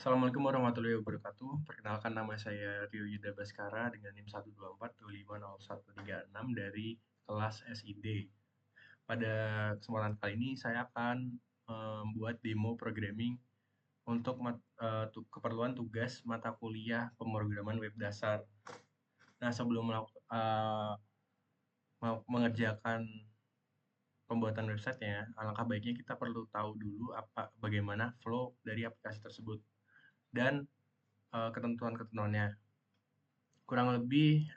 Assalamualaikum warahmatullahi wabarakatuh. Perkenalkan nama saya Rio Yuda Baskara dengan NIM 124250136 dari kelas SID. Pada kesempatan kali ini saya akan membuat demo programming untuk keperluan tugas mata kuliah pemrograman web dasar. Nah, sebelum mengerjakan pembuatan websitenya, alangkah baiknya kita perlu tahu dulu bagaimana flow dari aplikasi tersebut dan ketentuan-ketentuannya. Kurang lebih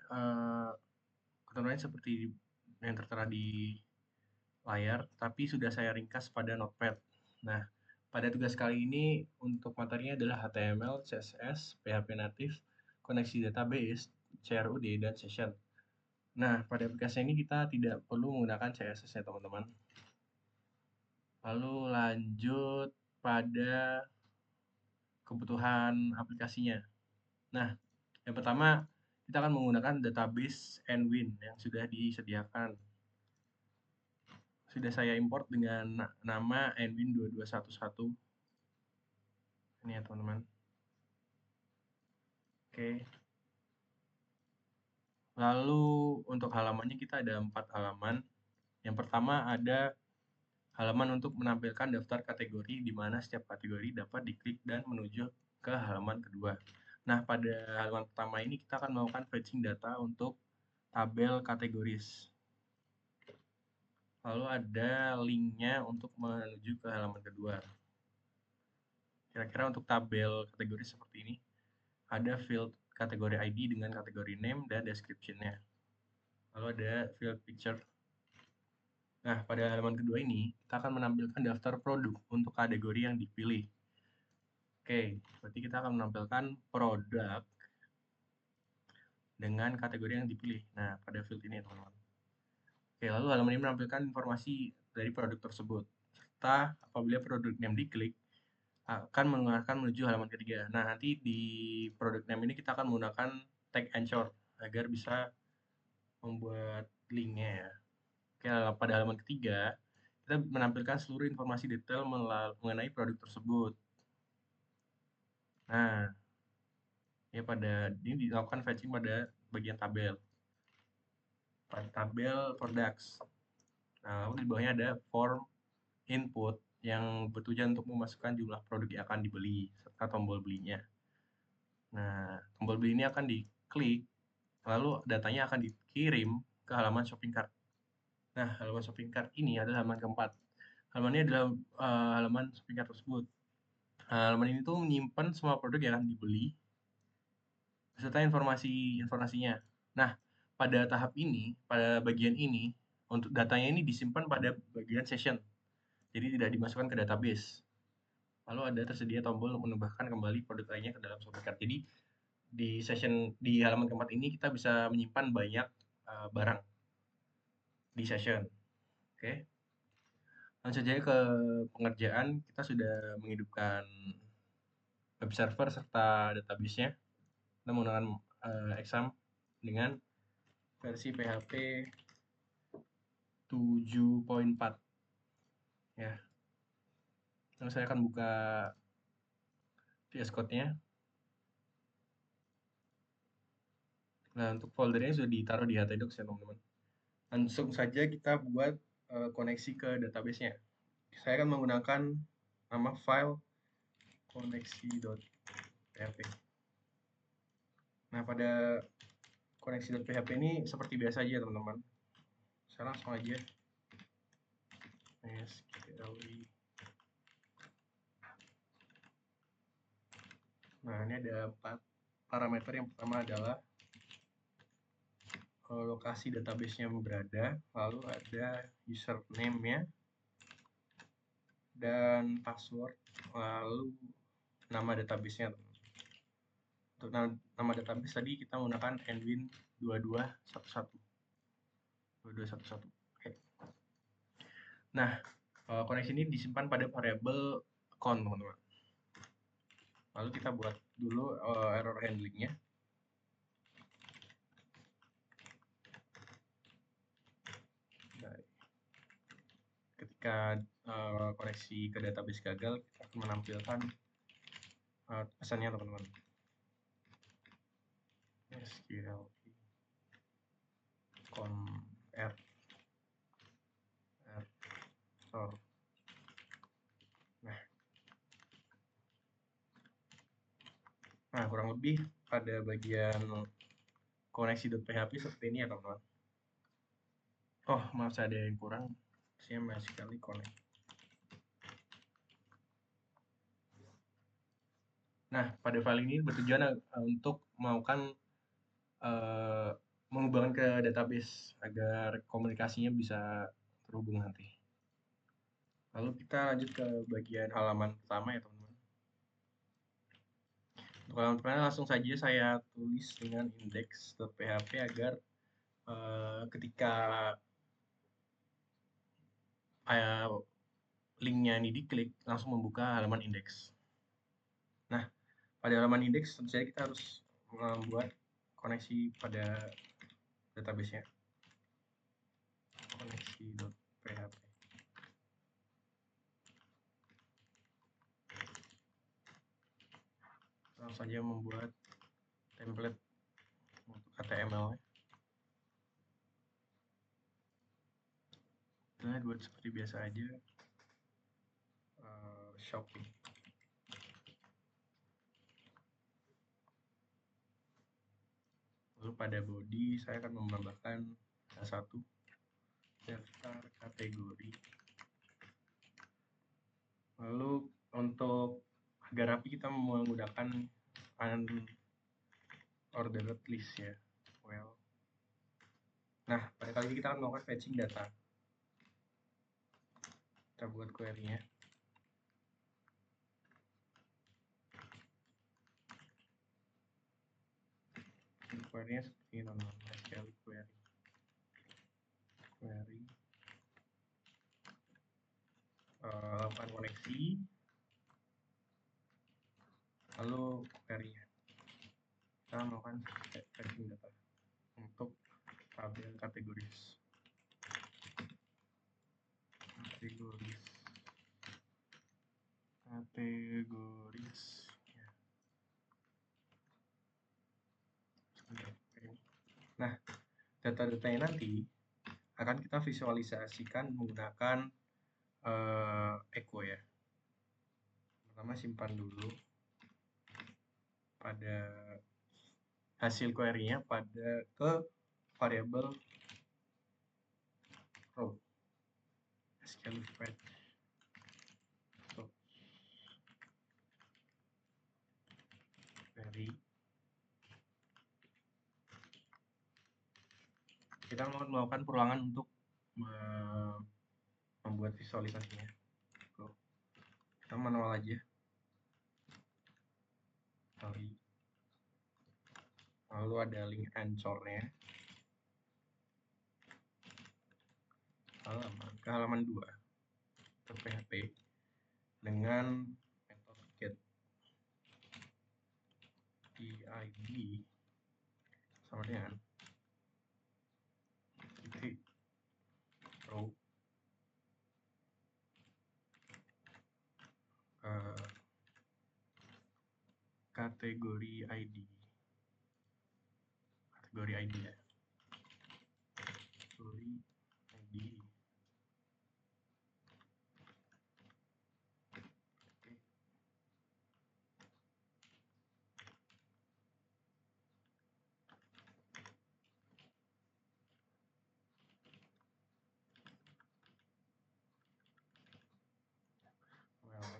ketentuannya seperti yang tertera di layar, tapi sudah saya ringkas pada Notepad. Nah, pada tugas kali ini untuk materinya adalah HTML, CSS, PHP native, koneksi database, CRUD, dan session. Nah, pada aplikasi ini kita tidak perlu menggunakan CSS ya teman-teman. Lalu lanjut pada kebutuhan aplikasinya. Nah, yang pertama kita akan menggunakan database Nwin yang sudah disediakan. Sudah saya import dengan nama Nwin2211. Ini ya teman-teman. Oke. Lalu untuk halamannya kita ada 4 halaman. Yang pertama ada halaman untuk menampilkan daftar kategori di mana setiap kategori dapat diklik dan menuju ke halaman kedua. Nah, pada halaman pertama ini kita akan melakukan fetching data untuk tabel kategoris. Lalu ada linknya untuk menuju ke halaman kedua. Kira-kira untuk tabel kategori seperti ini. Ada field kategori ID dengan kategori name dan description-nya. Lalu ada field picture. Nah, pada halaman kedua ini, kita akan menampilkan daftar produk untuk kategori yang dipilih. Oke, berarti kita akan menampilkan produk dengan kategori yang dipilih. Nah, pada field ini, teman-teman. Oke, lalu halaman ini menampilkan informasi dari produk tersebut. Serta apabila produk name diklik, akan mengarahkan menuju halaman ketiga. Nah, nanti di produk name ini kita akan menggunakan tag anchor agar bisa membuat linknya ya. Oke, pada halaman ketiga, kita menampilkan seluruh informasi detail mengenai produk tersebut. Nah, ya pada ini dilakukan fetching pada bagian tabel. Pada tabel products. Nah, lalu di bawahnya ada form input yang bertujuan untuk memasukkan jumlah produk yang akan dibeli serta tombol belinya. Nah, tombol beli ini akan diklik, lalu datanya akan dikirim ke halaman shopping cart. Nah, halaman shopping cart ini adalah halaman keempat. Halaman ini adalah halaman shopping cart tersebut. Halaman ini tuh menyimpan semua produk yang akan dibeli beserta informasinya. Nah, pada tahap ini, pada bagian ini, untuk datanya ini disimpan pada bagian session. Jadi tidak dimasukkan ke database. Lalu ada tersedia tombol untuk menambahkan kembali produk lainnya ke dalam shopping cart. Jadi di halaman keempat ini kita bisa menyimpan banyak barang di session. Oke. Langsung saja ke pengerjaan, kita sudah menghidupkan web server serta database-nya. Kita menggunakan exam dengan versi PHP 7.4 ya. Lalu saya akan buka VS Code-nya. Nah, untuk foldernya sudah ditaruh di htdocs ya teman-teman. Langsung saja kita buat koneksi ke database-nya. Saya akan menggunakan nama file koneksi.php. Nah, pada koneksi.php ini seperti biasa aja teman-teman. Saya langsung aja SQLi. Nah, ini ada 4 parameter. Yang pertama adalah lokasi database-nya berada, lalu ada username-nya dan password, lalu nama database-nya. Untuk nama database tadi kita menggunakan Nwin2211. 2211. Oke. Nah, koneksi ini disimpan pada variabel count, teman-teman. Lalu kita buat dulu error handling-nya. Ketika koneksi ke database gagal, kita akan menampilkan pesannya teman-teman. SQL convert error. Nah, kurang lebih pada bagian koneksi.php seperti ini ya teman-teman. Oh, maaf saya ada yang kurang. Saya masih sekali connect. Nah, pada file ini bertujuan untuk melakukan menghubungkan ke database agar komunikasinya bisa terhubung nanti. Lalu kita lanjut ke bagian halaman pertama ya teman-teman. Untuk halaman pertama langsung saja saya tulis dengan index.php agar ketika linknya ini diklik langsung membuka halaman indeks. Nah, pada halaman indeks tentu saja kita harus membuat koneksi pada database-nya. Koneksi.php. Langsung saja membuat template untuk HTML-nya. Kita buat seperti biasa aja. Shopping. Lalu pada body saya akan menambahkan satu daftar kategori. Lalu untuk agar rapi kita menggunakan unordered list ya. Well. Nah, pada kali ini kita akan melakukan fetching data. Kita buat query-nya. Query-nya seperti ini teman-teman. SQL query. Lakukan koneksi. Lalu query-nya. Kita melakukan fetching data untuk tabel kategoris. Kategoris. Nah, data-datanya nanti akan kita visualisasikan menggunakan echo ya. Pertama simpan dulu pada hasil query-nya pada ke variabel row SQL fetch query. Kita melakukan perulangan untuk membuat visualisasinya. Kita manual aja. Lalu ada link anchor-nya. Ke halaman 2 .php dengan metode get id sama dengan titik row kategori ID ya. Kategori ID.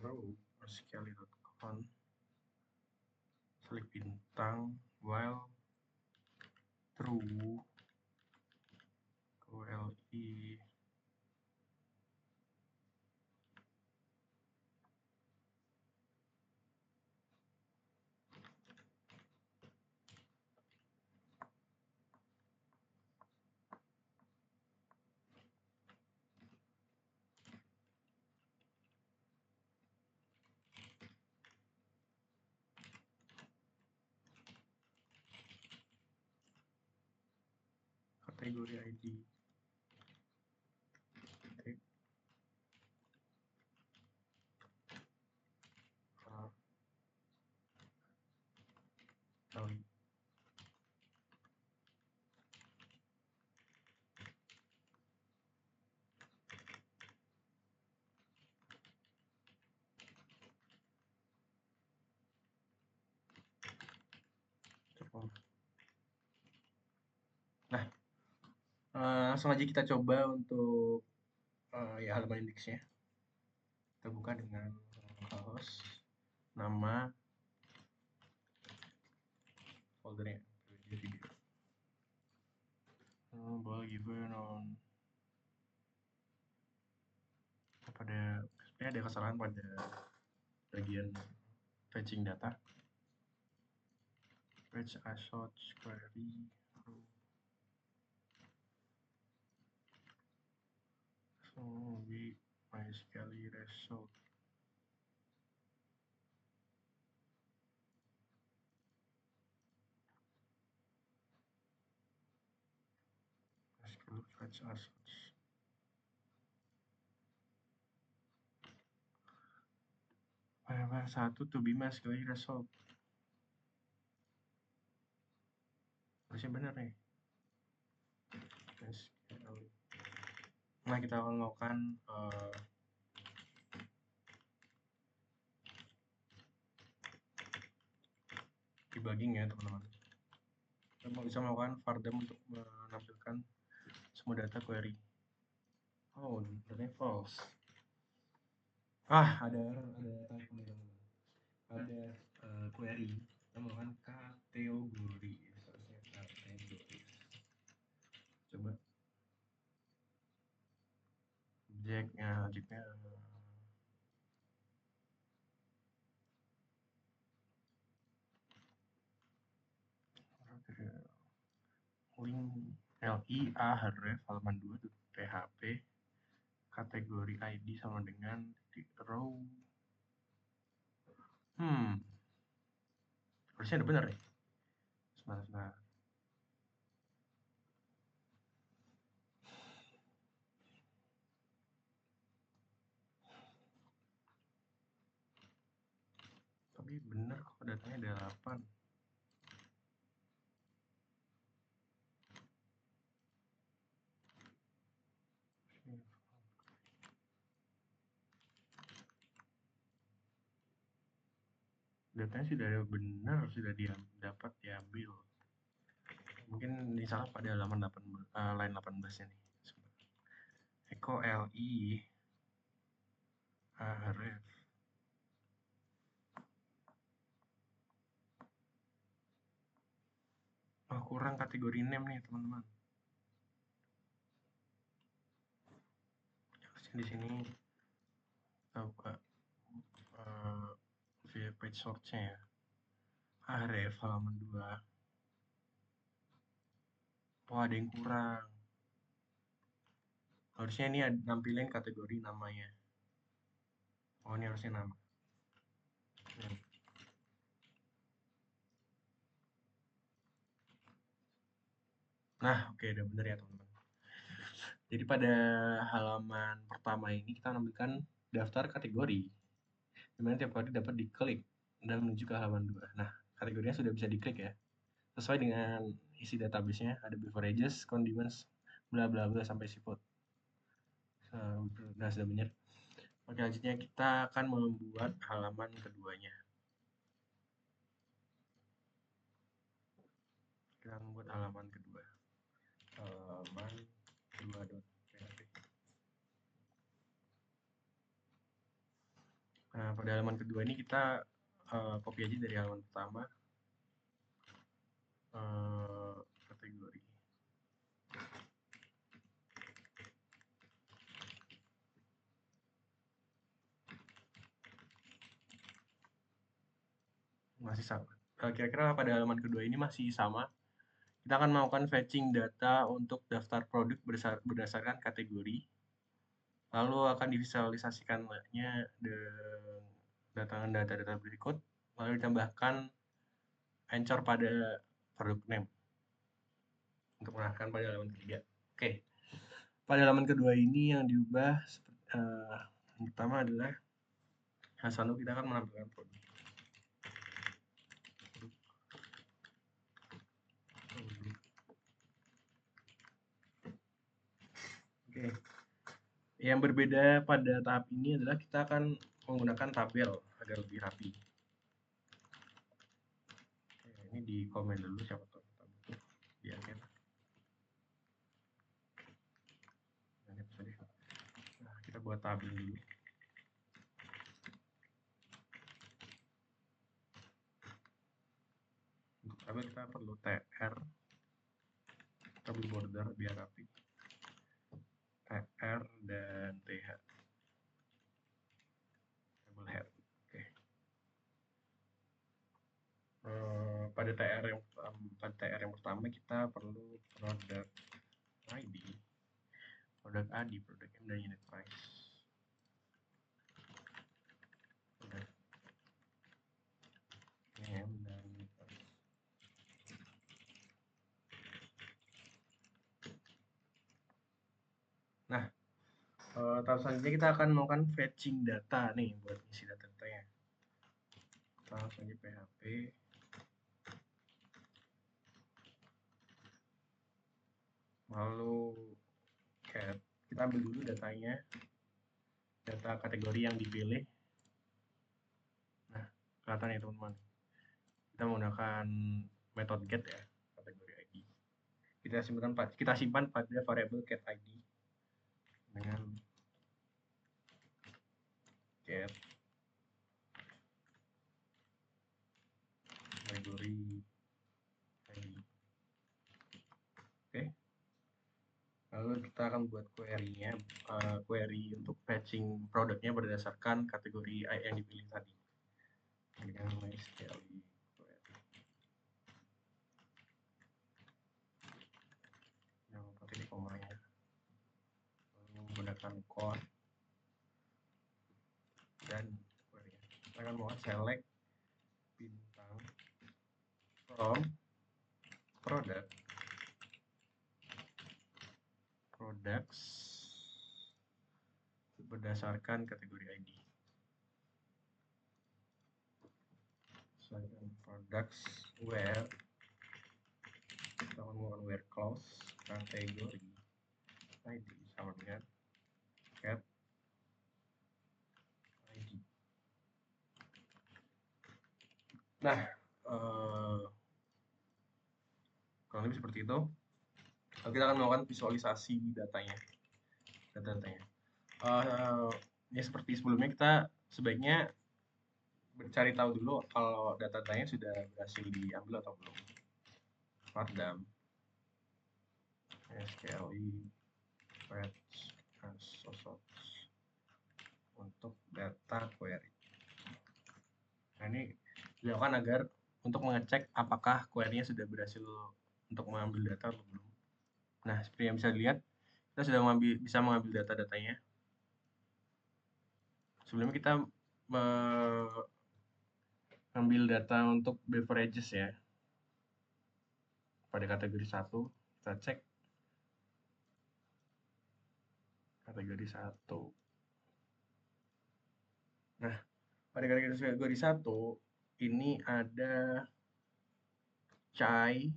Row SQL.conf klik bintang while true QLI kategori ID Langsung aja kita coba untuk ya halaman indeksnya. Kita buka dengan localhost, nama, foldernya, video. Boleh given on pada sebenarnya ada kesalahan pada bagian fetching data. Fetch assoc query so we MySQL result MySQL fetch assoc. Satu to be MySQL result. Harusnya benar nih. Nah, kita akan melakukan debugging ya teman-teman. Kita bisa melakukan vardem untuk menampilkan semua data query. Oh, datanya false. Ada typo nih teman-teman. Ada query kita melakukan kategori. Seharusnya kategori. Coba objeknya link LIA href halaman 2 php kategori ID sama dengan row. Harusnya ada benar nih. Sebentar. Tapi benar kok datanya ada 8. Datanya sudah benar, sudah dapat diambil. Mungkin ini salah pada halaman line 18 nya nih. Echo LI href. Kurang kategori name nih teman-teman. Di sini kita buka via page source-nya ya. Href halaman 2. Ada yang kurang. Harusnya ini nampilin kategori namanya. Ini harusnya nama. Nah, oke, udah bener ya teman-teman. Jadi pada halaman pertama ini kita menampilkan daftar kategori, dimana tiap kali dapat diklik dan menuju ke halaman 2. Nah, kategorinya sudah bisa diklik ya, sesuai dengan isi database-nya, ada beverages, condiments, bla bla bla sampai seafood. Nah, sudah benar. Oke, selanjutnya kita akan membuat halaman keduanya. Kita membuat halaman kedua. Halaman 2.php. Nah, pada halaman kedua ini kita copy aja dari halaman pertama. Kategori. Masih sama. Kira-kira pada halaman kedua ini masih sama. Kita akan melakukan fetching data untuk daftar produk berdasarkan kategori. Lalu akan divisualisasikannya dengan data-data berikut. Lalu ditambahkan anchor pada produk name untuk mengarahkan pada halaman ketiga. Oke. Pada halaman kedua ini yang diubah yang pertama adalah Hasanu kita akan menampilkan produk. Oke. Yang berbeda pada tahap ini adalah kita akan menggunakan tabel agar lebih rapi. Oke, ini di komen dulu siapa tahu di akhir. Kita buat tabel dulu. Untuk tabel kita perlu tr, tabel border biar rapi, tr dan th, tabel head. Oke. Pada tr yang pertama kita perlu product ID, product AD, product M, dan unit price. Product M dan unit price. Nah, tahap selanjutnya kita akan melakukan fetching data nih buat isi data-datanya. Kita langsung aja php lalu cat, kita ambil dulu datanya, data kategori yang dipilih. Nah, kelihatan ya teman-teman, kita menggunakan metode get ya, kategori ID. Kita simpan pada variabel get ID dengan get kategori ID. Oke. Lalu kita akan buat query-nya, query untuk fetching produknya berdasarkan kategori yang dipilih tadi dengan MySQL query. Jangan lupa titik komanya. Lalu menggunakan core dan query. Kita akan mau select bintang from products berdasarkan kategori ID. Misalkan products where, kita menggunakan where clause, kategori ID sama dengan get ID. Nah, kurang lebih seperti itu. Lalu kita akan melakukan visualisasi data-datanya. Ya seperti sebelumnya, kita sebaiknya mencari tahu dulu kalau data-datanya sudah berhasil diambil atau belum. Fardam SQLi fetch source untuk data query. Nah, ini dilakukan agar untuk mengecek apakah query-nya sudah berhasil untuk mengambil data atau belum. Nah, seperti yang bisa dilihat, kita sudah bisa mengambil data-datanya. Sebelumnya kita mengambil data untuk beverages ya. Pada kategori 1, kita cek kategori 1. Nah, pada kategori 1 ini ada chai,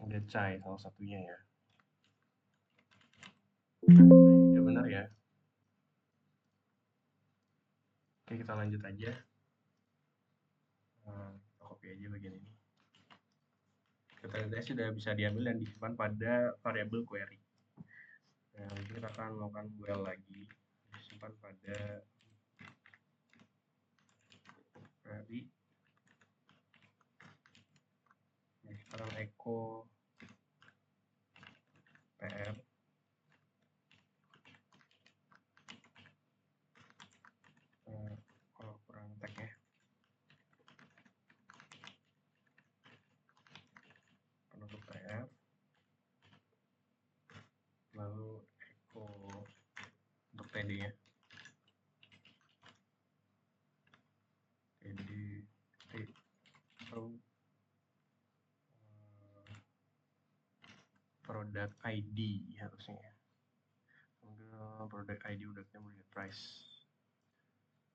ada chai salah satunya ya. Ya benar ya. Oke, kita lanjut aja. Kita copy aja bagian ini. Data-datanya sudah bisa diambil dan disimpan pada variabel query. Nah, kita akan melakukan well lagi, disimpan pada query. Nah, sekarang echo pr kalau kurang tag ya, penutup pr, lalu echo untuk td nya, td so product ID harusnya ya. Product ID, product name, unit price.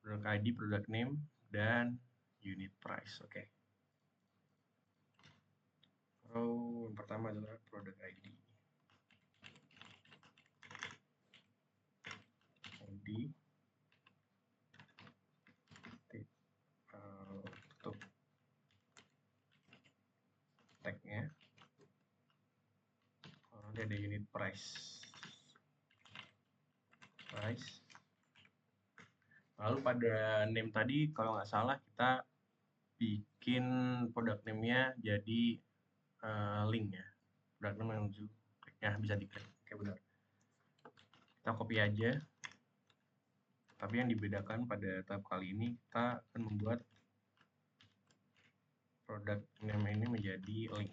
Product ID, product name, dan unit price. Oke. Row yang pertama adalah product ID. ID tutup tagnya. Nanti ada unit price. Lalu pada name tadi kalau nggak salah kita bikin product name-nya jadi link ya. Product name yang ya bisa diklik. Oke, benar. Kita copy aja. Tapi yang dibedakan pada tahap kali ini kita akan membuat product name ini menjadi link.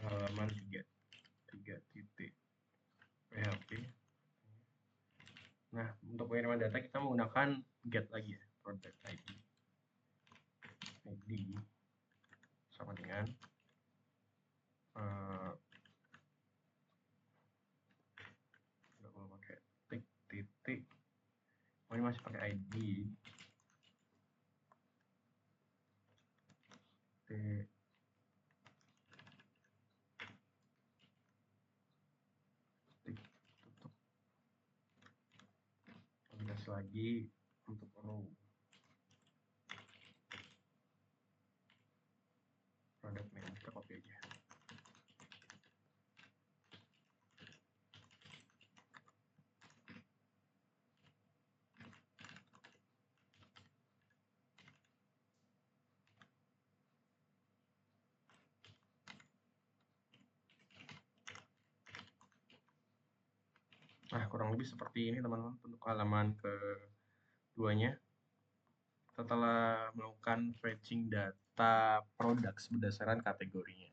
Halaman 3 titik PHP. Nah, untuk pengiriman data kita menggunakan get lagi ya, product ID sama dengan nggak mau pakai titik, ini masih pakai ID tutup. Aplikasi lagi untuk row product name kita copy aja. Nah, kurang lebih seperti ini teman-teman untuk halaman keduanya. Setelah melakukan fetching data products berdasarkan kategorinya.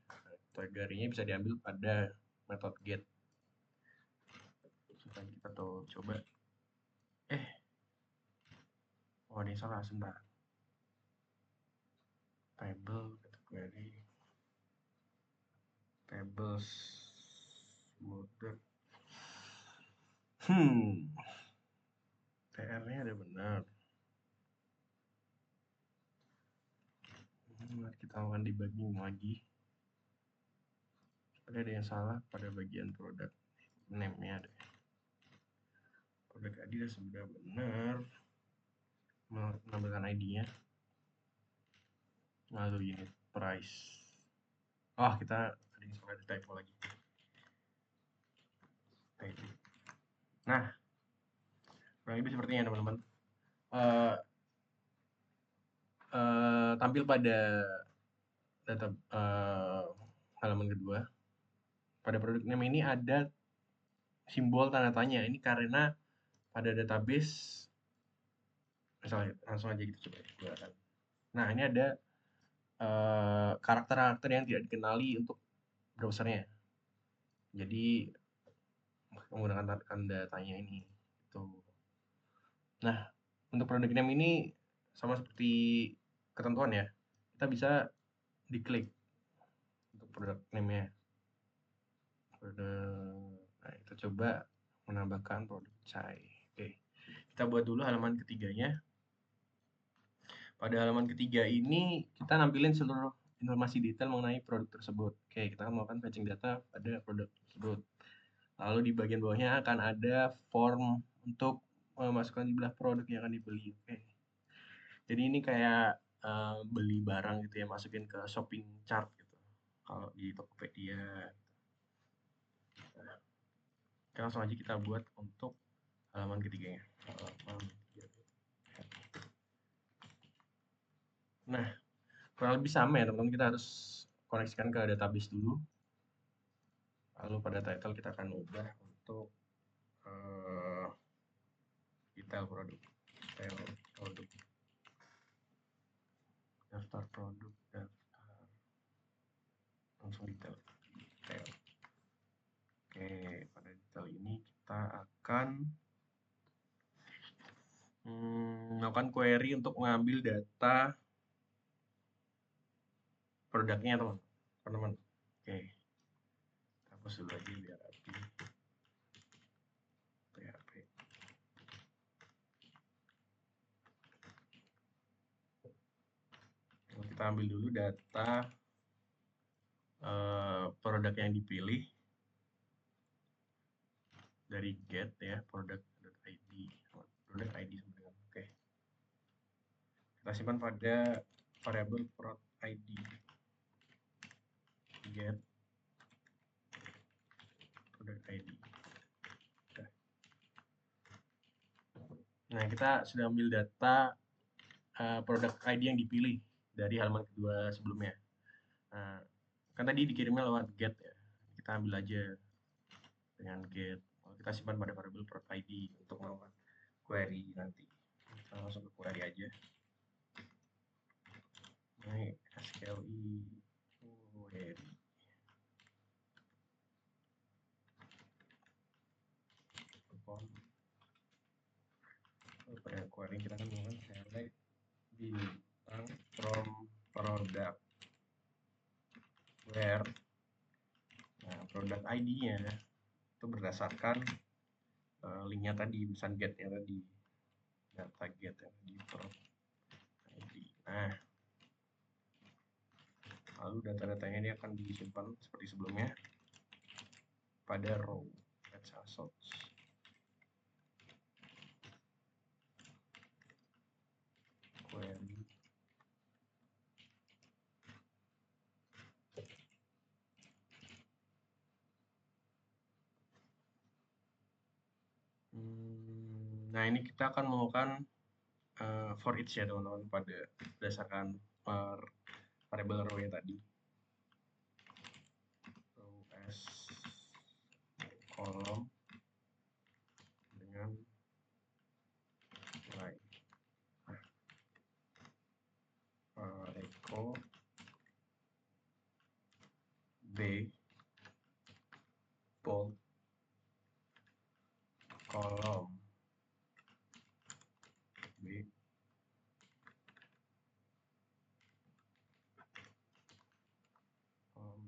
Kategorinya bisa diambil pada metode get. Sekarang kita coba. Oh, ini salah sebentar. Table category tables border. TR-nya ada benar. Kita akan debugging lagi. Ada yang salah pada bagian produk name-nya deh. Produk ID sudah benar. Menambahkan ID-nya. Lalu unit price. Oh, kita ada yang salah, ada typo lagi. Nah, kurang lebih sepertinya teman-teman. Tampil pada data halaman kedua. Pada produk name ini ada simbol tanda tanya. Ini karena pada database, misalnya langsung aja kita coba keluarkan. Nah, ini ada karakter-karakter yang tidak dikenali untuk browsernya. Jadi menggunakan tanda tanya ini. Gitu. Nah, untuk produk name ini sama seperti ketentuan ya. Kita bisa diklik untuk produk name-nya. Nah, kita coba menambahkan produk chai. Oke, kita buat dulu halaman ketiganya. Pada halaman ketiga ini kita nampilin seluruh informasi detail mengenai produk tersebut. Oke, kita akan melakukan fetching data pada produk tersebut. Lalu di bagian bawahnya akan ada form untuk memasukkan jumlah produk yang akan dibeli. Oke. Jadi ini kayak beli barang gitu ya, masukin ke shopping chart gitu. Kalau di Tokopedia. Nah, langsung aja kita buat untuk halaman ketiganya. Nah, kurang lebih sama ya teman-teman, kita harus koneksikan ke database dulu. Lalu pada title kita akan ubah untuk detail produk. Daftar produk, langsung detail. Oke, pada detail ini kita akan melakukan query untuk mengambil data produknya teman-teman. Oke, hapus dulu aja biar rapi. PHP. kita ambil dulu data produk yang dipilih dari get ya, product.id sebenarnya. Oke. Kita simpan pada variabel prod.id get product.id. Nah, kita sudah ambil data produk ID yang dipilih dari halaman kedua sebelumnya. Nah, kan tadi dikirimnya lewat get ya. Kita ambil aja dengan get. Kita simpan pada variabel product ID untuk melakukan query nanti. Kita langsung ke query aja. Ini SQLi query. Pada query kita akan menggunakan select bintang from product where. Nah, product ID-nya itu berdasarkan linknya tadi, misalnya get-nya tadi, data get yang di product ID. Nah, lalu data-datanya ini akan disimpan seperti sebelumnya pada row source. Query nah, ini kita akan melakukan for each ya teman-teman, pada berdasarkan variable row yang tadi. Row as kolom dengan nilai echo b bold kolom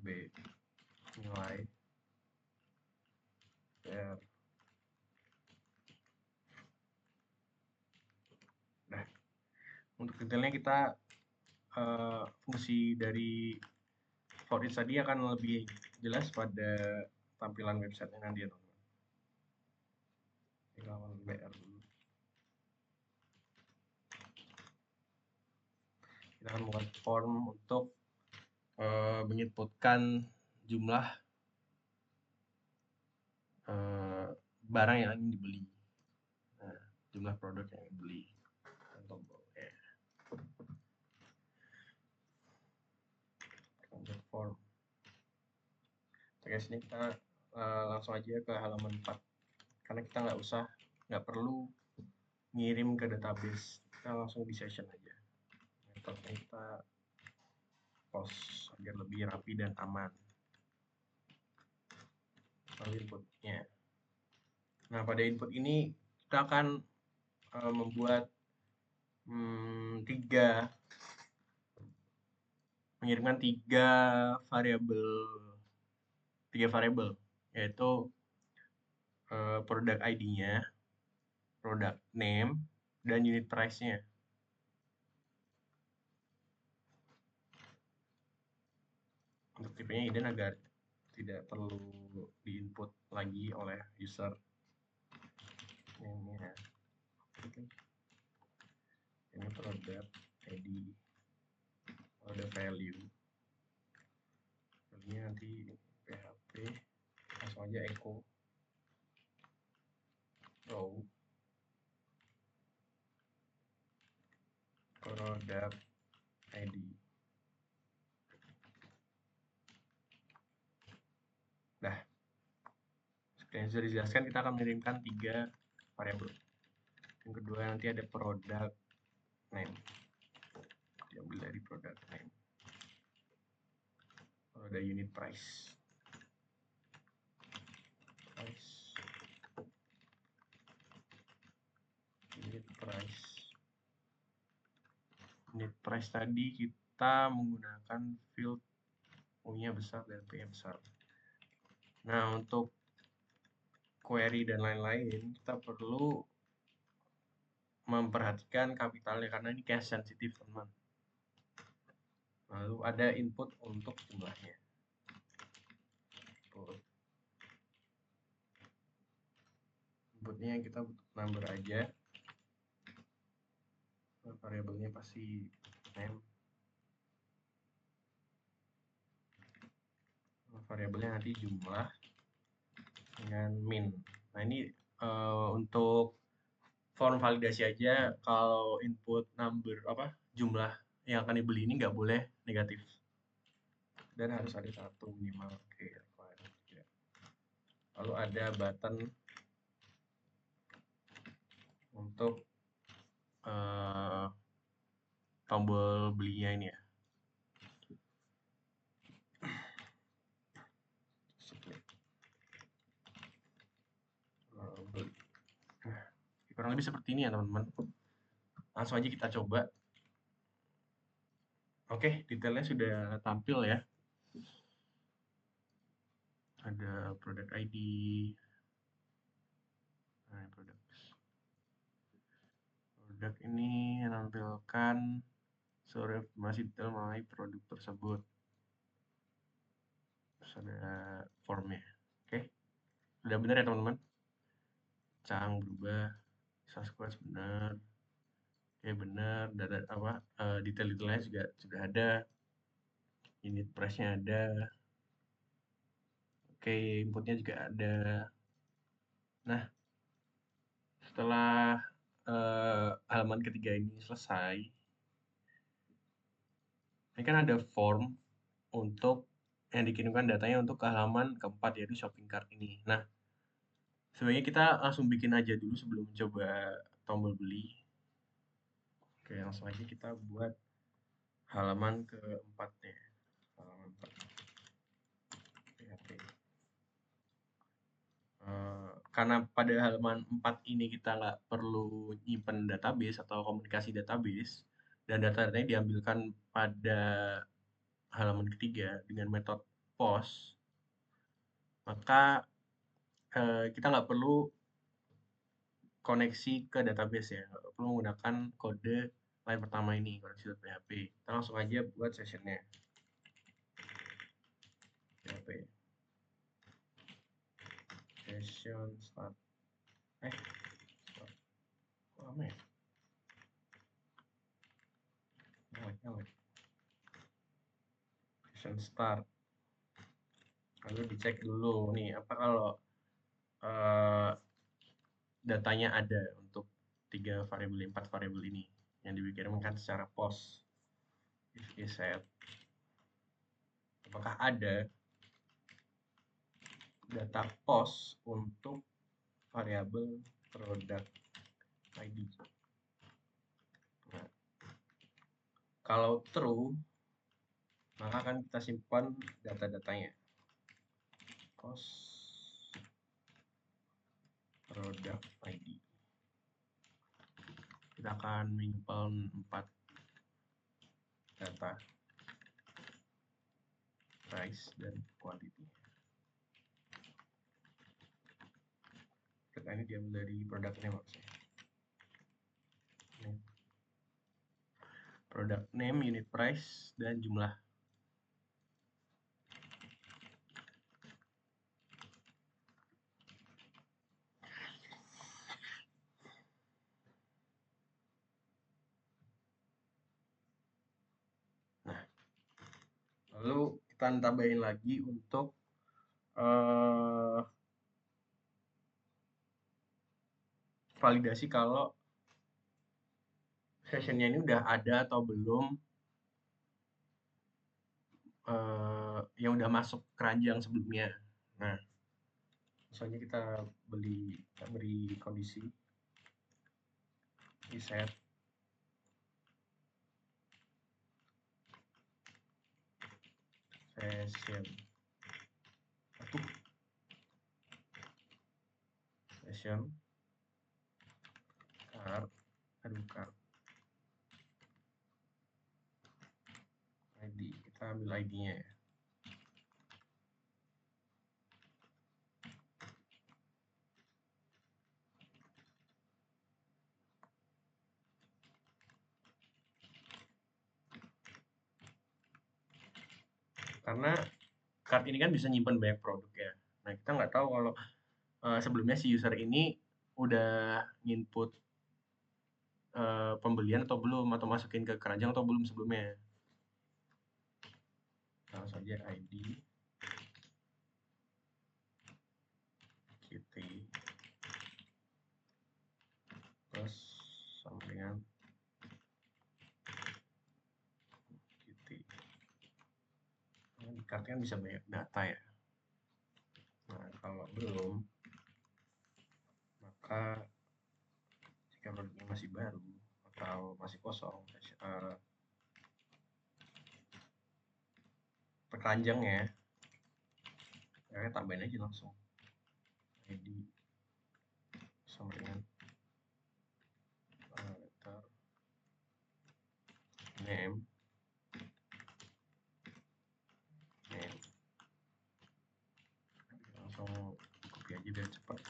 b nilai r. Nah, untuk detailnya kita fungsi dari for each tadi akan lebih jelas pada tampilan website-nya nanti ya teman-teman. Kita lawan BR dulu. Kita akan membuat form untuk menginputkan jumlah barang yang ingin dibeli, jumlah produk yang dibeli. Form. Oke, sini kita langsung aja ke halaman 4 karena kita nggak perlu ngirim ke database, kita langsung di session aja. Metodenya kita post agar lebih rapi dan aman. Lalu inputnya. Nah, pada input ini kita akan membuat mengirimkan tiga variabel, yaitu product ID-nya, product name, dan unit price-nya. Untuk tipenya hidden agar tidak perlu diinput lagi oleh user. Ini ya. Ini product ID, product value. Value nanti PHP, langsung aja echo row product ID. Nah, seperti yang sudah dijelaskan, kita akan mengirimkan 3 variabel. Yang kedua nanti ada product name, diambil dari product name. Lalu ada unit price. Unit price tadi kita menggunakan field U-nya besar dan P-nya besar. Nah, untuk query dan lain-lain kita perlu memperhatikan kapitalnya karena ini case sensitif, teman. Lalu ada input untuk jumlahnya. Inputnya kita butuh number aja. Variabelnya pasti name. Variabelnya nanti jumlah dengan min. Nah ini untuk form validasi aja, kalau input number jumlah yang akan dibeli ini nggak boleh negatif dan harus ada satu minimal. Oke, lalu ada button untuk tombol belinya ini ya. Beli. Nah, kurang lebih seperti ini ya teman-teman. Langsung aja kita coba. Oke, detailnya sudah tampil ya. Ada product ID. Nah, produk ini menampilkan seluruh informasi detail mengenai produk tersebut. Terus ada formnya. Oke, sudah benar ya teman-teman. Cang berubah, Sasquatch benar. Oke, benar. Data detail-detailnya juga sudah ada. Unit price-nya ada. Oke, inputnya juga ada. Nah, setelah halaman ketiga ini selesai, ini kan ada form untuk yang dikirimkan datanya untuk ke halaman keempat, yaitu shopping cart ini. Nah, sebaiknya kita langsung bikin aja dulu sebelum coba tombol beli. Oke, langsung aja kita buat halaman keempatnya. Halaman 4. PHP. Karena pada halaman 4 ini kita nggak perlu nyimpen database atau komunikasi database, dan data-datanya diambilkan pada halaman ketiga dengan metode post, maka kita nggak perlu koneksi ke database ya, nggak perlu menggunakan kode line pertama ini, koneksi.php. Kita langsung aja buat sessionnya. PHP session start. Lama ya? Session start. Lalu dicek dulu nih, apa kalau datanya ada untuk 4 variabel ini yang dikirimkan secara post. If set, apakah ada data post untuk variabel product ID? Nah, kalau true, maka akan kita simpan data-datanya. Post product ID. Kita akan menyimpan 4 data, price dan quantity. Data ini diambil dari product name maksudnya. Product name, unit price, dan jumlah. Nah, lalu kita tambahin lagi untuk validasi kalau sessionnya ini udah ada atau belum yang udah masuk keranjang sebelumnya. Nah, misalnya kita beri kondisi reset session cart ID, kita ambil ID-nya ya. Karena card ini kan bisa nyimpan banyak produk ya. Nah, kita nggak tahu kalau sebelumnya si user ini udah input pembelian atau belum, atau masukin ke keranjang atau belum sebelumnya. Langsung saja ID Kitty plus sama dengan Kitty. Nah, di card kan bisa banyak data ya. Nah, kalau belum, maka jika produknya masih baru atau masih kosong, keranjangnya, ya tambahin aja langsung ID sama dengan letter name langsung copy aja biar cepat.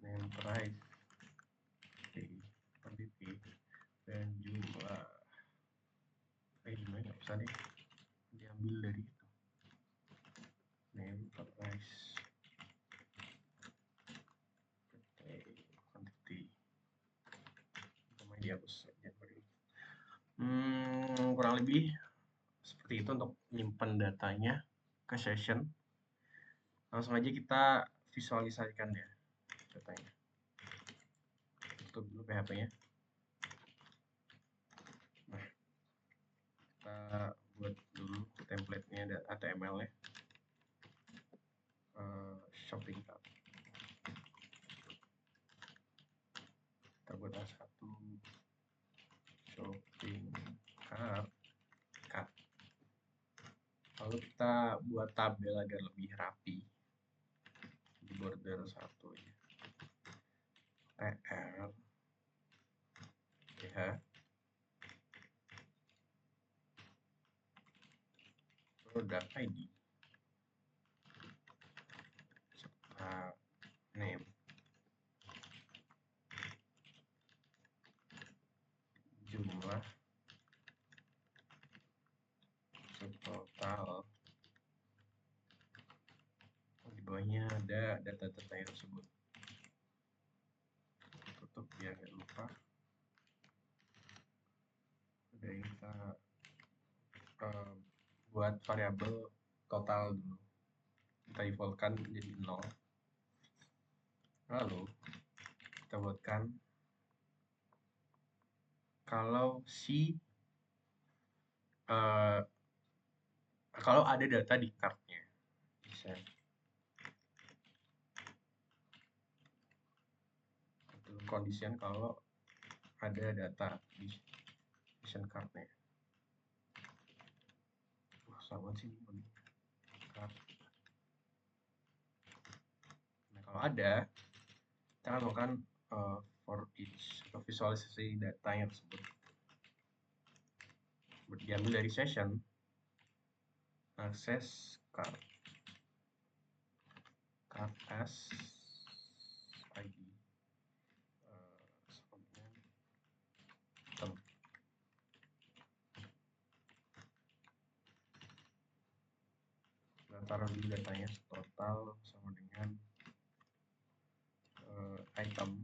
Name price quantity dan jumlah. Jumlahnya nggak usah deh, diambil dari itu. Name price quantity namanya dihapus Januari. Kurang lebih seperti itu untuk nyimpen datanya ke session. Langsung aja kita visualisasikan ya datanya. Tutup dulu PHP-nya. Nah, kita buat dulu template-nya dan HTML-nya. Shopping cart. Kita buat A1 shopping cart. Lalu kita buat tabel agar lebih rapi di border 1 ya. TR TH product ID serta name jumlah subtotal. Di bawahnya ada data-data yang tersebut. Tutup biar nggak lupa. Udah kita buat variabel total dulu, kita defaultkan jadi 0. Lalu kita buatkan kalau kalau ada data di kartnya, bisa condition kalau ada data di session cardnya. Sama sih ini card. Nah, kalau ada, kita akan melakukan for each visualisasi datanya tersebut. Diambil dari session access card as ID kita taruh dulu datanya total sama dengan item.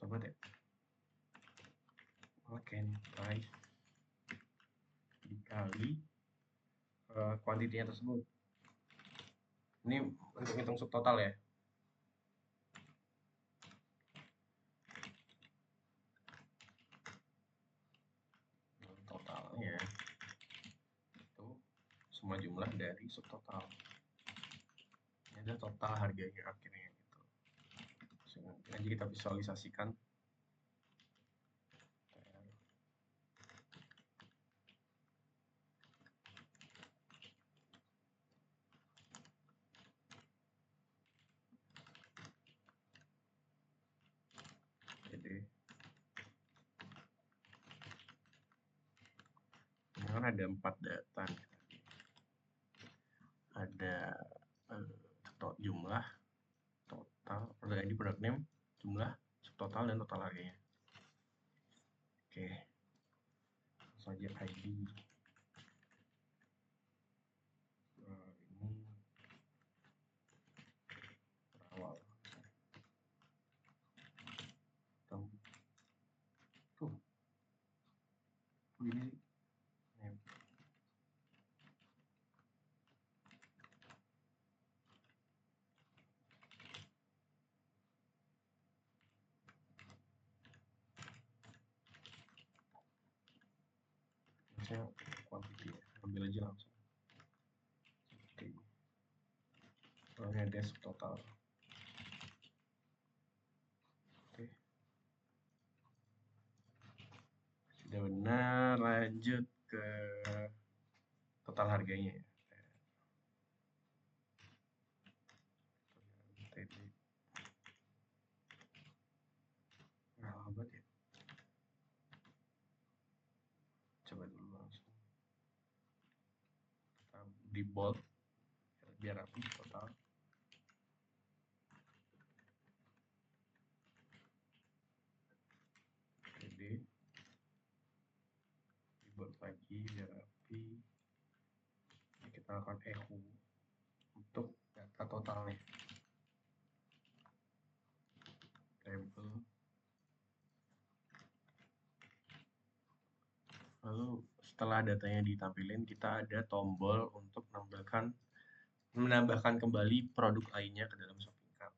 Sobat ya, oke, price dikali kuantitinya tersebut. Ini untuk hitung subtotal ya. Totalnya itu semua jumlah dari subtotal. Ini ada total harganya akhirnya gitu. Nanti kita visualisasikan. Kan ada 4 data, ada jumlah, total, produk ID, product name, jumlah, subtotal, dan total harganya. Oke, bagian ID. Ini berawal. Tuh, ini saya quantity ya, ambil aja langsung. Oke. Ini ada total. Oke. Sudah benar, lanjut ke total harganya. Nah, apa ya? Coba dulu langsung. Kita di bold biar rapi total. TD di bold lagi biar rapi. Kita lakukan echo untuk data totalnya. Label. Lalu setelah datanya ditampilin, kita ada tombol untuk menambahkan kembali produk lainnya ke dalam shopping cart.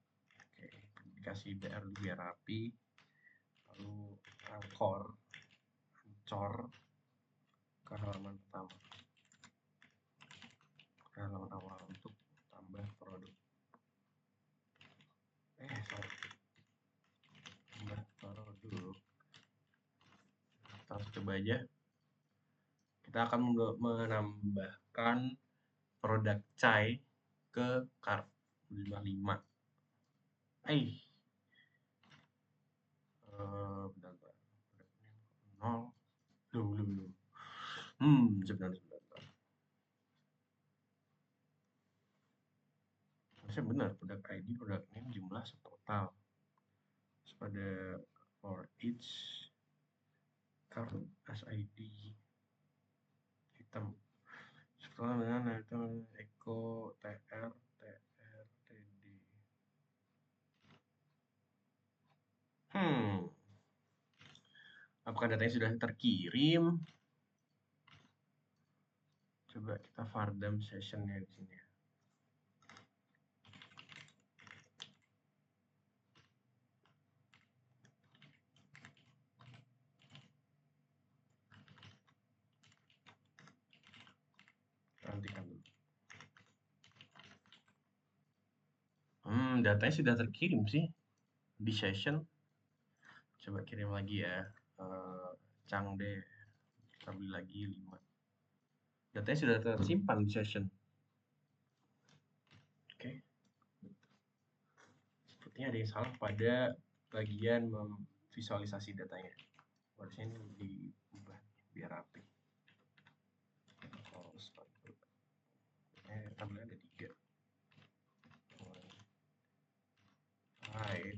Oke, dikasih BR biar rapi. Lalu ancor ke halaman pertama, ke halaman awal untuk tambah produk. Salah. Tambah produk. Kita coba aja. Kita akan menambahkan produk chai ke cart 55. Bentar. 0. Belum. Sebentar. Harusnya benar, produk ID, produk name, jumlah total. Terus pada for each card as ID hitam. Setelah dengan item Eko TR TD. Apakah datanya sudah terkirim? Coba kita Fardam sessionnya di sini. Nantikan dulu. Datanya sudah terkirim sih di session. Coba kirim lagi ya. Changde. Kita beli lagi 5. Datanya sudah tersimpan di session. Oke. Sepertinya ada yang salah pada bagian memvisualisasi datanya. Harusnya ini diubah biar rapi. Tabelnya ada 3. Right.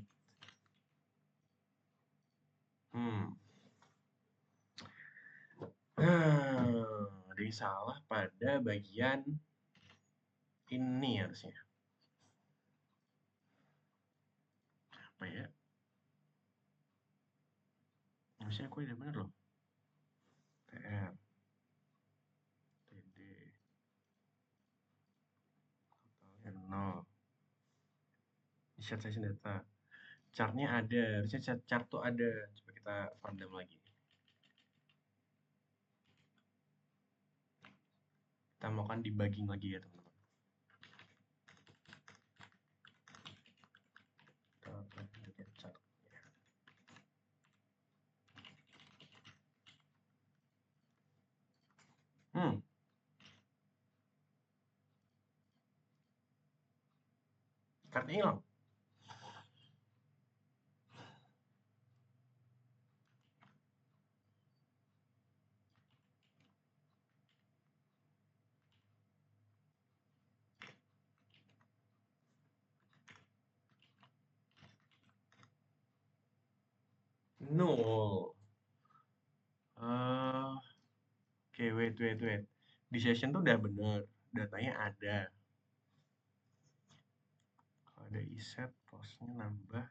Ada yang salah pada bagian ini harusnya. Apa ya? Harusnya aku udah bener loh. TR TD totalnya 0. Insert session data. Chartnya ada, harusnya chart tuh ada. Coba kita Fardam lagi. Kita maukan debugging lagi ya teman-teman. Kita lihat chartnya. Chartnya hilang. Nol. Oke, wait. Di session tuh udah bener, datanya ada. Kalau ada iset, postnya nambah.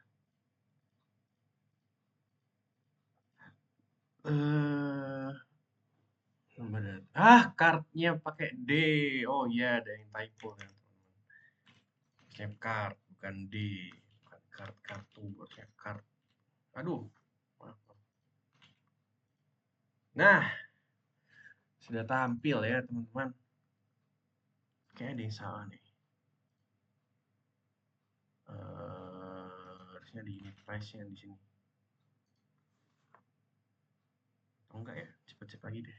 Nambah data. Cardnya pakai D. Oh iya, ada yang typo ya, teman-teman. Harusnya card, bukan D. Bukan kartu, harusnya card. Aduh, maaf. Nah, sudah tampil ya, teman-teman. Kayaknya ada yang salah nih. Harusnya di unit price-nya di sini. Oh enggak ya, cepet-cepet lagi deh.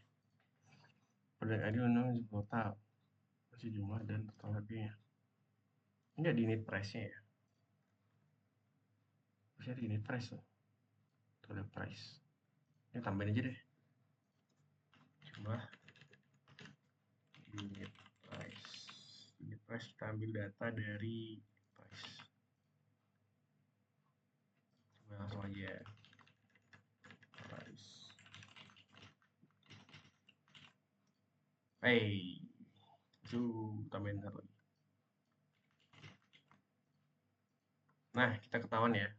Product ID undang total. Masih jumlah dan total harganya. Enggak di unit price-nya ya. Harusnya di unit price loh. Itu ada price. Ini tambahin aja deh. Jumlah unit price. Unit price kita ambil data dari price. Coba langsung aja. Price. Hey. Tambahin satu lagi. Nah, kita ketahuan ya.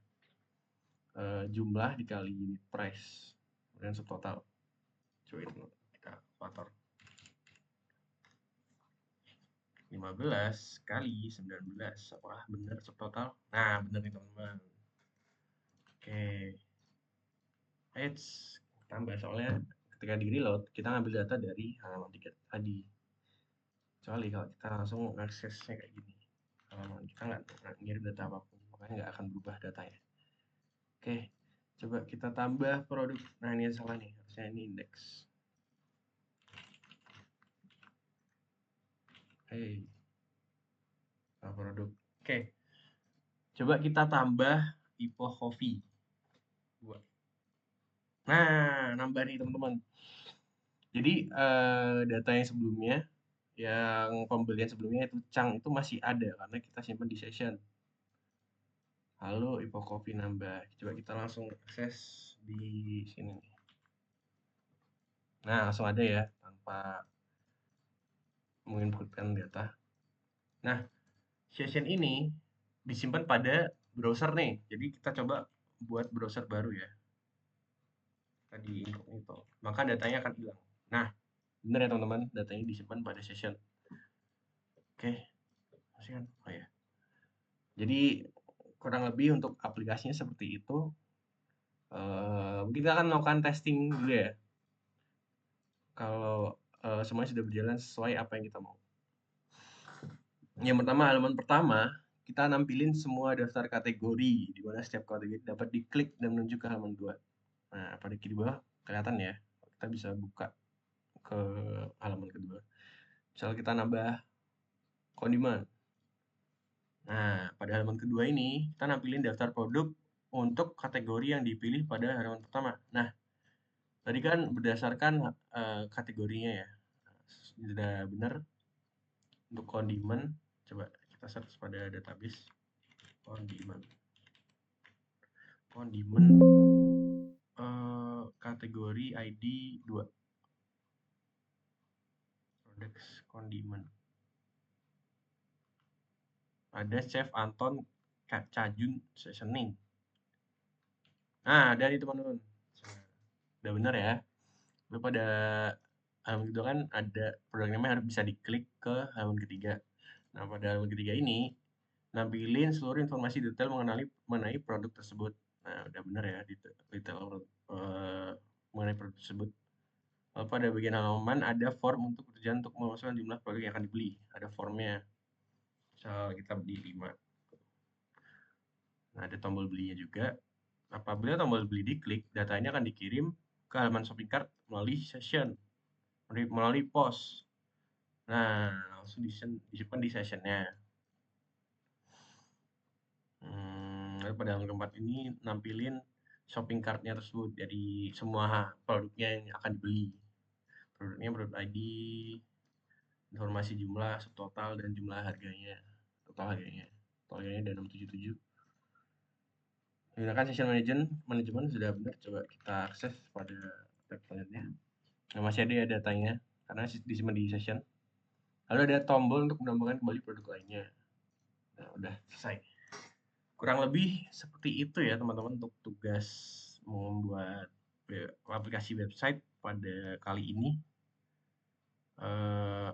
Jumlah dikali unit price. Kemudian subtotal. Coba itu kita kalkulator. 15 kali 19. Apakah benar subtotal? Nah, benar nih teman-teman. Oke. Eits, tambah soalnya ketika di reload kita ngambil data dari halaman tiket tadi. Kecuali kalau kita langsung aksesnya kayak gini. Halaman kita nggak ngirim data apapun, makanya nggak akan berubah datanya. Oke, coba kita tambah produk. Nah, ini yang salah nih, harusnya ini indeks. Hey, produk. Oke, coba kita tambah Ipoh Coffee. Nah, nambah nih teman-teman. Jadi data yang sebelumnya, yang pembelian sebelumnya itu Chang itu masih ada karena kita simpan di session. Lalu Ipoh Coffee nambah. Coba kita langsung akses di sini. Nah, langsung ada ya tanpa menginputkan data. Nah, session ini disimpan pada browser nih. Jadi kita coba buat browser baru ya. Tadi incognito. Maka datanya akan hilang. Nah, benar ya teman-teman, datanya disimpan pada session. Oke, masih kan? Oh ya. Jadi kurang lebih untuk aplikasinya seperti itu. Kita akan melakukan testing dulu ya. Kalau semuanya sudah berjalan sesuai apa yang kita mau. Yang pertama, halaman pertama, kita nampilin semua daftar kategori, di mana setiap kategori dapat diklik dan menuju ke halaman 2. Nah, pada kiri bawah kelihatan ya, kita bisa buka ke halaman kedua. Misal kita nambah kondimen. Nah, pada halaman kedua ini, kita nampilin daftar produk untuk kategori yang dipilih pada halaman pertama. Nah, tadi kan berdasarkan kategorinya ya. Sudah benar untuk kondimen, coba kita search pada database kondimen. Kategori ID 2. Produk kondimen. Ada Chef Anton Cajun Seasoning. Nah, dari teman-teman. Udah benar ya. Lalu pada halaman kedua kan ada produk namanya harus bisa diklik ke halaman ketiga. Nah, pada halaman ketiga ini nampilin seluruh informasi detail mengenai produk tersebut. Nah, udah benar ya detail mengenai produk tersebut. Lalu pada bagian halaman ada form untuk tujuan untuk memasukkan jumlah produk yang akan dibeli. Ada formnya. Misal kita beli 5. Nah, ada tombol belinya juga. Apabila tombol beli diklik, datanya akan dikirim ke halaman shopping cart melalui session, melalui post. Nah, langsung disimpan di sessionnya. Lalu pada halaman keempat ini nampilin shopping cart-nya tersebut. Jadi semua produknya yang akan dibeli. Produknya, produk ID, informasi jumlah, subtotal, dan jumlah harganya. Total harganya ada 677. Menggunakan session manajemen sudah benar. Coba kita akses pada tab selanjutnya. masih ada ya datanya, karena disimpan di session. Lalu ada tombol untuk menambahkan kembali produk lainnya. Nah, udah selesai. Kurang lebih seperti itu ya teman-teman untuk tugas membuat aplikasi website pada kali ini. Eh,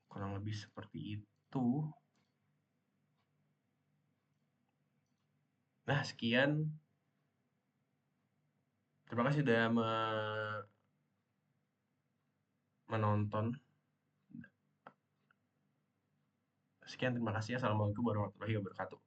kurang lebih seperti itu. Nah, sekian. Terima kasih sudah menonton. Sekian, terima kasih. Assalamualaikum warahmatullahi wabarakatuh.